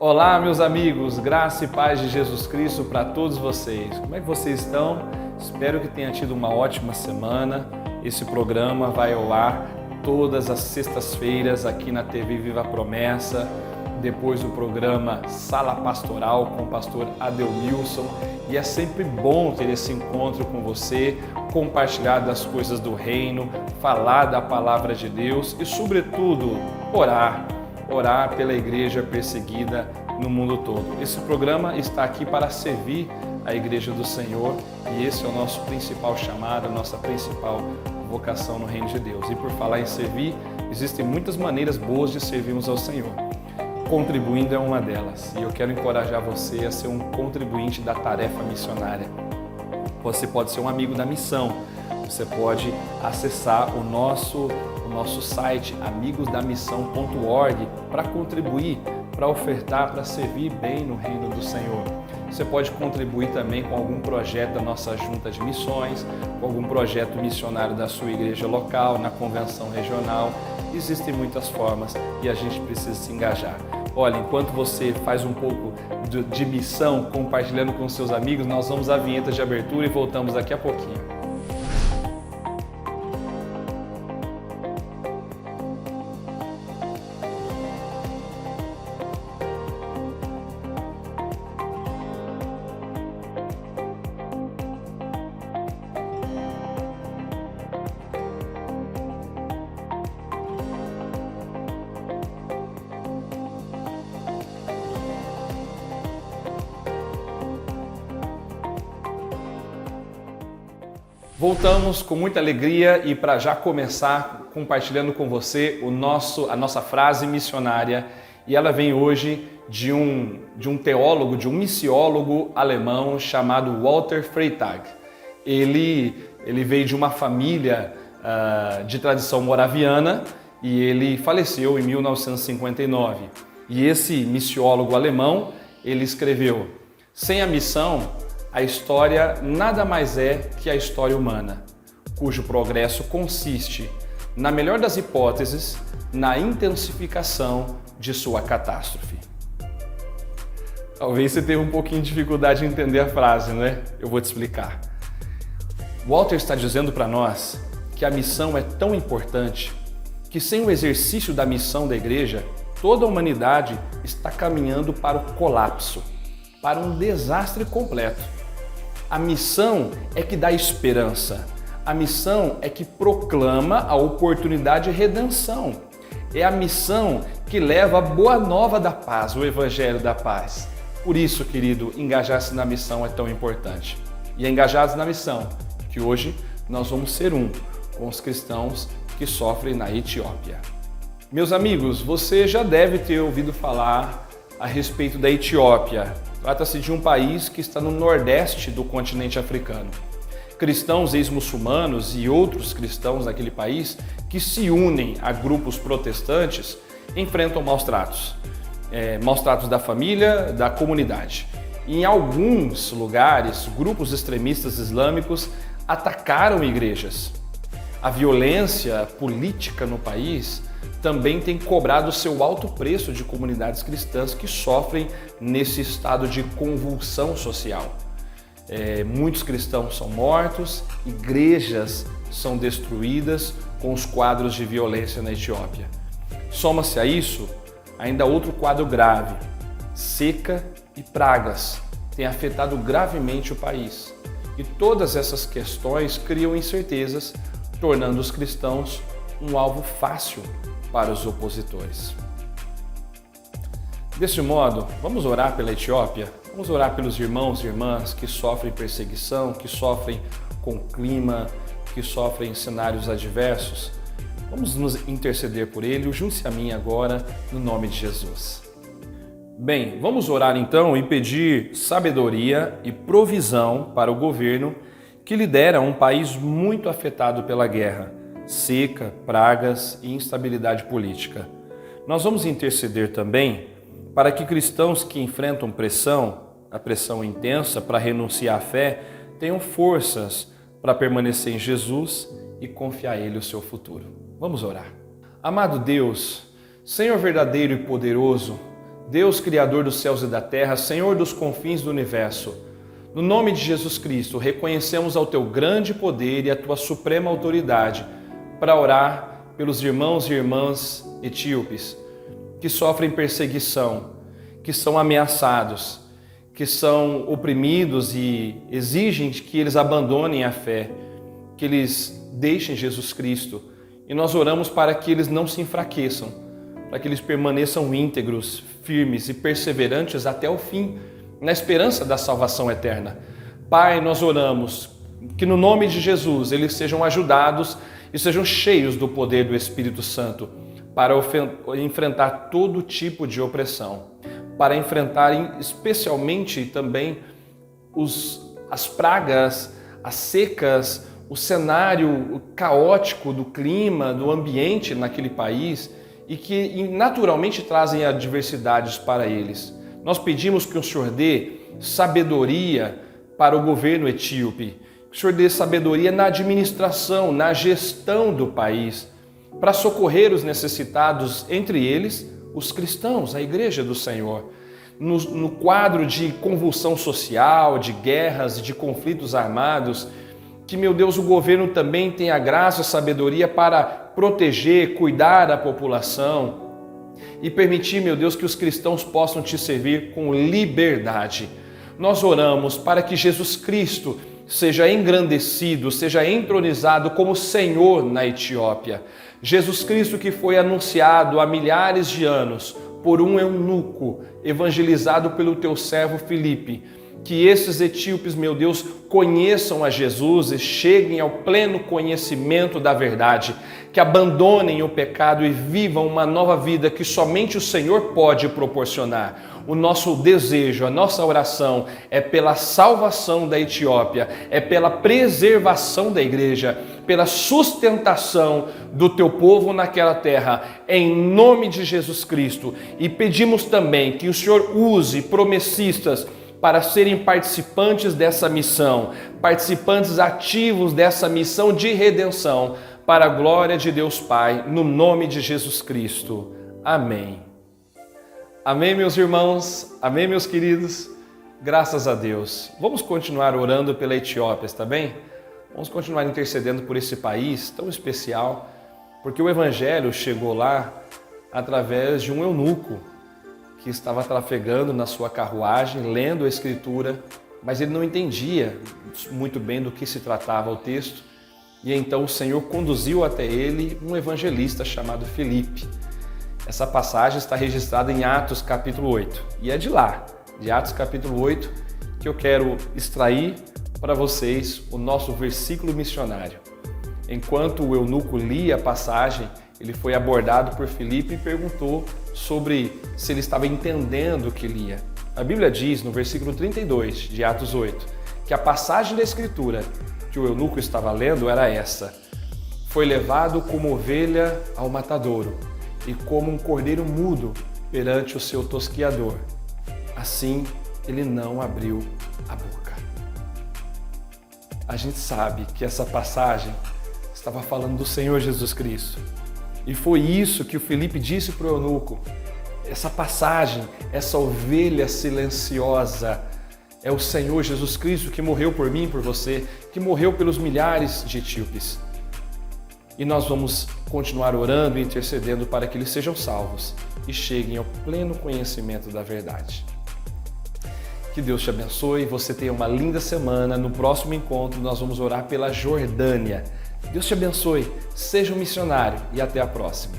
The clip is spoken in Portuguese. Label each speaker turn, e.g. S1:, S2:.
S1: Olá, meus amigos, graça e paz de Jesus Cristo para todos vocês. Como é que vocês estão? Espero que tenha tido uma ótima semana. Esse programa vai ao ar todas as sextas-feiras aqui na TV Viva Promessa, depois do programa Sala Pastoral com o pastor Adelmilson. E é sempre bom ter esse encontro com você, compartilhar das coisas do reino, falar da palavra de Deus e, sobretudo, orar pela igreja perseguida no mundo todo. Esse programa está aqui para servir a igreja do Senhor e esse é o nosso principal chamado, a nossa principal vocação no reino de Deus. E por falar em servir, existem muitas maneiras boas de servirmos ao Senhor. Contribuindo é uma delas e eu quero encorajar você a ser um contribuinte da tarefa missionária. Você pode ser um amigo da missão, você pode acessar o nosso site amigosdamissão.org para contribuir, para ofertar, para servir bem no reino do Senhor. Você pode contribuir também com algum projeto da nossa junta de missões, com algum projeto missionário da sua igreja local, na convenção regional. Existem muitas formas e a gente precisa se engajar. Olha, enquanto você faz um pouco de missão, compartilhando com seus amigos, nós vamos à vinheta de abertura e voltamos daqui a pouquinho. Voltamos com muita alegria e para já começar compartilhando com você a nossa frase missionária, e ela vem hoje de um teólogo, de um missiólogo alemão chamado Walter Freytag. Ele veio de uma família de tradição moraviana e ele faleceu em 1959. E esse missiólogo alemão, ele escreveu: sem a missão, a história nada mais é que a história humana, cujo progresso consiste, na melhor das hipóteses, na intensificação de sua catástrofe. Talvez você tenha um pouquinho de dificuldade em entender a frase, né? Eu vou te explicar. Walter está dizendo para nós que a missão é tão importante que sem o exercício da missão da igreja, toda a humanidade está caminhando para o colapso, para um desastre completo. A missão é que dá esperança. A missão é que proclama a oportunidade de redenção. É a missão que leva a boa nova da paz, o evangelho da paz. Por isso, querido, engajar-se na missão é tão importante. E é engajados na missão que hoje nós vamos ser com os cristãos que sofrem na Etiópia. Meus amigos, você já deve ter ouvido falar a respeito da Etiópia. Trata-se de um país que está no nordeste do continente africano. Cristãos ex-muçulmanos e outros cristãos daquele país que se unem a grupos protestantes enfrentam maus tratos. Maus tratos da família, da comunidade. E em alguns lugares, grupos extremistas islâmicos atacaram igrejas. A violência política no país também tem cobrado seu alto preço de comunidades cristãs que sofrem nesse estado de convulsão social. Muitos cristãos são mortos, igrejas são destruídas com os quadros de violência na Etiópia. Soma-se a isso ainda outro quadro grave: seca e pragas têm afetado gravemente o país. E todas essas questões criam incertezas, tornando os cristãos um alvo fácil para os opositores. Desse modo, vamos orar pela Etiópia, vamos orar pelos irmãos e irmãs que sofrem perseguição, que sofrem com clima, que sofrem cenários adversos. Vamos nos interceder por ele. Junte-se a mim agora, no nome de Jesus. Bem, vamos orar então e pedir sabedoria e provisão para o governo que lidera um país muito afetado pela guerra, seca, pragas e instabilidade política. Nós vamos interceder também para que cristãos que enfrentam a pressão intensa para renunciar à fé, tenham forças para permanecer em Jesus e confiar a Ele o seu futuro. Vamos orar. Amado Deus, Senhor verdadeiro e poderoso, Deus Criador dos céus e da terra, Senhor dos confins do universo, no nome de Jesus Cristo, reconhecemos ao Teu grande poder e a Tua suprema autoridade para orar pelos irmãos e irmãs etíopes que sofrem perseguição, que são ameaçados, que são oprimidos e exigem que eles abandonem a fé, que eles deixem Jesus Cristo. E nós oramos para que eles não se enfraqueçam, para que eles permaneçam íntegros, firmes e perseverantes até o fim, na esperança da salvação eterna. Pai, nós oramos que no nome de Jesus eles sejam ajudados e sejam cheios do poder do Espírito Santo para enfrentar todo tipo de opressão, para enfrentarem especialmente também as pragas, as secas, o cenário caótico do clima, do ambiente naquele país e que naturalmente trazem adversidades para eles. Nós pedimos que o Senhor dê sabedoria para o governo etíope, que o Senhor dê sabedoria na administração, na gestão do país, para socorrer os necessitados, entre eles os cristãos, a Igreja do Senhor. No quadro de convulsão social, de guerras, de conflitos armados, que, meu Deus, o governo também tenha graça e sabedoria para proteger, cuidar da população e permitir, meu Deus, que os cristãos possam Te servir com liberdade. Nós oramos para que Jesus Cristo seja engrandecido, seja entronizado como Senhor na Etiópia. Jesus Cristo que foi anunciado há milhares de anos por um eunuco, evangelizado pelo Teu servo Filipe. Que esses etíopes, meu Deus, conheçam a Jesus e cheguem ao pleno conhecimento da verdade, que abandonem o pecado e vivam uma nova vida que somente o Senhor pode proporcionar. O nosso desejo, a nossa oração é pela salvação da Etiópia, é pela preservação da igreja, pela sustentação do Teu povo naquela terra, em nome de Jesus Cristo. E pedimos também que o Senhor use promessistas para serem participantes dessa missão, participantes ativos dessa missão de redenção, para a glória de Deus Pai, no nome de Jesus Cristo. Amém. Amém, meus irmãos, amém, meus queridos, graças a Deus. Vamos continuar orando pela Etiópia, está bem? Vamos continuar intercedendo por esse país tão especial, porque o Evangelho chegou lá através de um eunuco, que estava trafegando na sua carruagem, lendo a Escritura, mas ele não entendia muito bem do que se tratava o texto. E então o Senhor conduziu até ele um evangelista chamado Filipe. Essa passagem está registrada em Atos capítulo 8. E é de lá, de Atos capítulo 8, que eu quero extrair para vocês o nosso versículo missionário. Enquanto o eunuco lia a passagem, ele foi abordado por Filipe e perguntou sobre se ele estava entendendo o que lia. A Bíblia diz no versículo 32 de Atos 8 que a passagem da Escritura que o eunuco estava lendo era essa: foi levado como ovelha ao matadouro e como um cordeiro mudo perante o seu tosquiador. Assim ele não abriu a boca. A gente sabe que essa passagem estava falando do Senhor Jesus Cristo. E foi isso que o Filipe disse para o eunuco. Essa passagem, essa ovelha silenciosa, é o Senhor Jesus Cristo que morreu por mim e por você, que morreu pelos milhares de etíopes. E nós vamos continuar orando e intercedendo para que eles sejam salvos e cheguem ao pleno conhecimento da verdade. Que Deus te abençoe, você tenha uma linda semana. No próximo encontro nós vamos orar pela Jordânia. Deus te abençoe, seja um missionário e até a próxima.